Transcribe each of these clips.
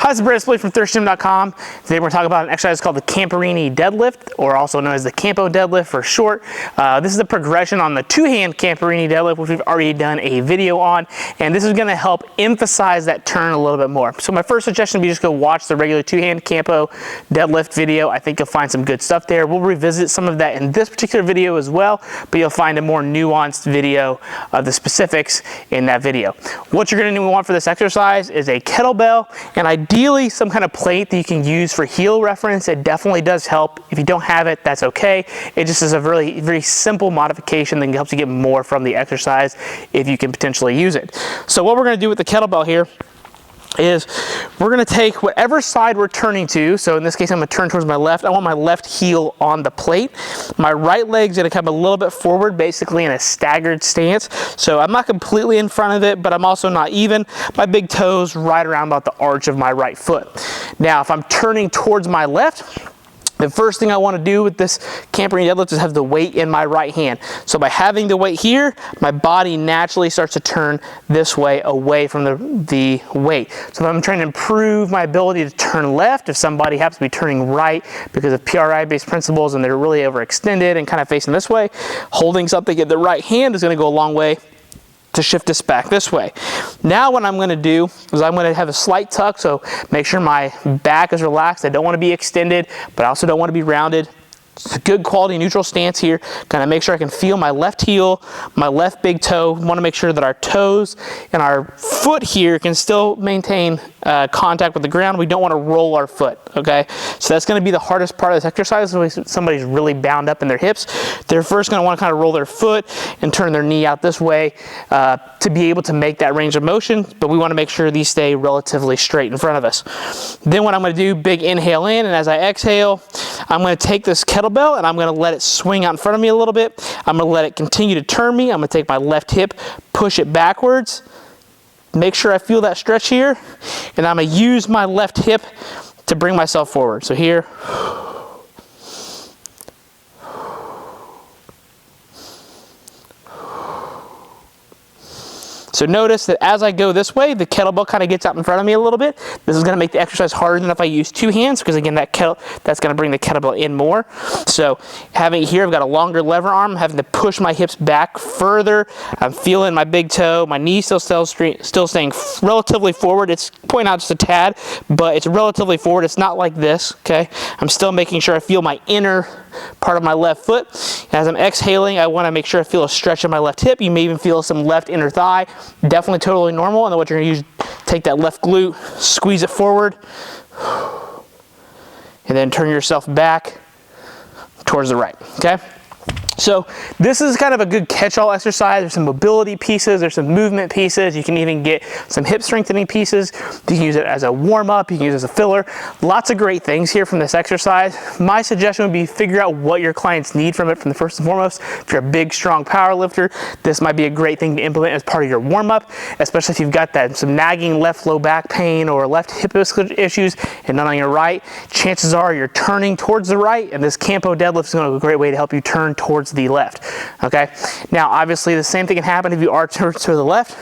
Hi, this is Brandon from thirstgym.com. Today we're going to talk about an exercise called the Camporini Deadlift, or also known as the Campo Deadlift for short. This is the progression on the two-hand Camporini Deadlift, which we've already done a video on, and this is going to help emphasize that turn a little bit more. So my first suggestion would be just go watch the regular two-hand Campo Deadlift video. I think you'll find some good stuff there. We'll revisit some of that in this particular video as well, but you'll find a more nuanced video of the specifics in that video. What you're going to want for this exercise is a kettlebell, and ideally some kind of plate that you can use for heel reference. It definitely does help. If you don't have it, that's okay. It just is a very simple modification that helps you get more from the exercise if you can potentially use it. So what we're going to do with the kettlebell here is we're going to take whatever side we're turning to. So in this case, I'm going to turn towards my left. I want my left heel on the plate. My right leg's going to come a little bit forward, basically in a staggered stance. So I'm not completely in front of it, but I'm also not even. My big toes right around about the arch of my right foot. Now, if I'm turning towards my left, the first thing I want to do with this Camporini Deadlift is have the weight in my right hand. So by having the weight here, my body naturally starts to turn this way away from the weight. So if I'm trying to improve my ability to turn left, if somebody happens to be turning right because of PRI-based principles and they're really overextended and kind of facing this way, holding something in the right hand is going to go a long way to shift this back this way. Now what I'm going to do is I'm going to have a slight tuck, so make sure my back is relaxed. I don't want to be extended, but I also don't want to be rounded. It's a good quality neutral stance here. Kind of make sure I can feel my left heel, my left big toe. Want to make sure that our toes and our foot here can still maintain contact with the ground. We don't want to roll our foot, okay? So that's going to be the hardest part of this exercise. When somebody's really bound up in their hips, they're first going to want to kind of roll their foot and turn their knee out this way to be able to make that range of motion, but we want to make sure these stay relatively straight in front of us. Then what I'm going to do, big inhale in, and as I exhale, I'm going to take this kettlebell and I'm going to let it swing out in front of me a little bit. I'm going to let it continue to turn me. I'm going to take my left hip, push it backwards, make sure I feel that stretch here, and I'm going to use my left hip to bring myself forward. So here, so notice that as I go this way, the kettlebell kind of gets out in front of me a little bit. This is going to make the exercise harder than if I use two hands, because again, that's going to bring the kettlebell in more. So having it here, I've got a longer lever arm. I'm having to push my hips back further. I'm feeling my big toe. My knee still staying relatively forward. It's pointing out just a tad, but it's relatively forward. It's not like this, okay? I'm still making sure I feel my inner part of my left foot. As I'm exhaling, I want to make sure I feel a stretch in my left hip. You may even feel some left inner thigh. Definitely totally normal. And then what you're going to use, take that left glute, squeeze it forward, and then turn yourself back towards the right, okay? So this is kind of a good catch-all exercise. There's some mobility pieces, there's some movement pieces. You can even get some hip strengthening pieces. You can use it as a warm-up, you can use it as a filler. Lots of great things here from this exercise. My suggestion would be figure out what your clients need from it from the first and foremost. If you're a big, strong power lifter, this might be a great thing to implement as part of your warm-up, especially if you've got some nagging left low back pain or left hip issues and none on your right. Chances are you're turning towards the right, and this Campo Deadlift is going to be a great way to help you turn towards the left, okay? Now, obviously, the same thing can happen if you are turned to the left.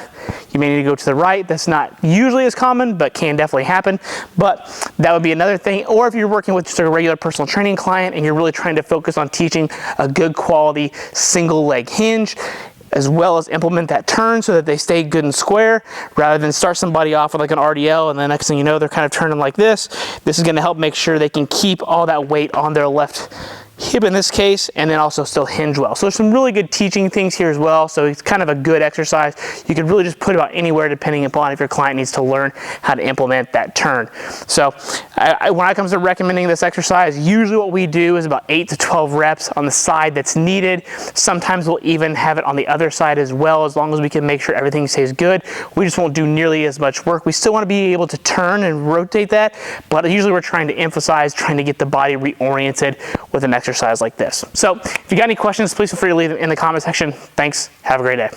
You may need to go to the right. That's not usually as common, but can definitely happen. But that would be another thing. Or if you're working with just a regular personal training client and you're really trying to focus on teaching a good quality single leg hinge, as well as implement that turn so that they stay good and square, rather than start somebody off with like an RDL and the next thing you know, they're kind of turning like this. This is going to help make sure they can keep all that weight on their left hip in this case, and then also still hinge well. So there's some really good teaching things here as well. So it's kind of a good exercise. You could really just put it about anywhere depending upon if your client needs to learn how to implement that turn. So when it comes to recommending this exercise, usually what we do is about 8 to 12 reps on the side that's needed. Sometimes we'll even have it on the other side as well, as long as we can make sure everything stays good. We just won't do nearly as much work. We still want to be able to turn and rotate that, but usually we're trying to emphasize trying to get the body reoriented with an exercise like this. So if you got any questions, please feel free to leave them in the comment section. Thanks. Have a great day.